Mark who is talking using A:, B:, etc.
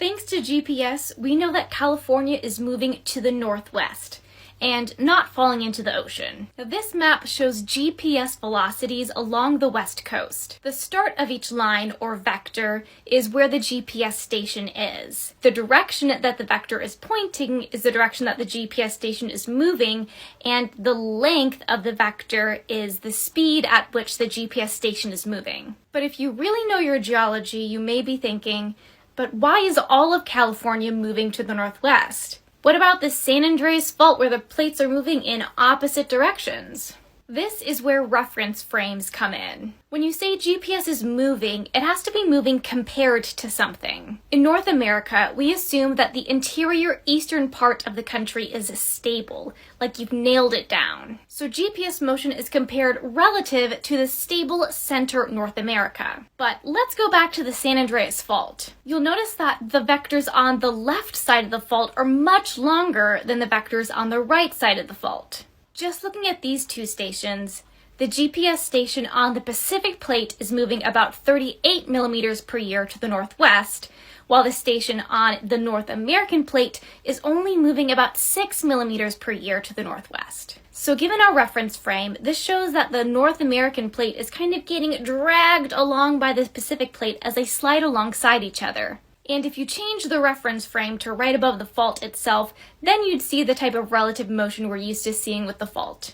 A: Thanks to GPS, we know that California is moving to the northwest and not falling into the ocean. Now, this map shows GPS velocities along the west coast. The start of each line, or vector, is where the GPS station is. The direction that the vector is pointing is the direction that the GPS station is moving, and the length of the vector is the speed at which the GPS station is moving. But if you really know your geology, you may be thinking, but why is all of California moving to the northwest? What about the San Andreas Fault where the plates are moving in opposite directions? This is where reference frames come in. When you say GPS is moving, it has to be moving compared to something. In North America, we assume that the interior eastern part of the country is stable, like you've nailed it down. So GPS motion is compared relative to the stable center North America. But let's go back to the San Andreas Fault. You'll notice that the vectors on the left side of the fault are much longer than the vectors on the right side of the fault. Just looking at these two stations, the GPS station on the Pacific Plate is moving about 38 millimeters per year to the northwest, while the station on the North American Plate is only moving about 6 millimeters per year to the northwest. So given our reference frame, this shows that the North American Plate is kind of getting dragged along by the Pacific Plate as they slide alongside each other. And if you change the reference frame to right above the fault itself, then you'd see the type of relative motion we're used to seeing with the fault.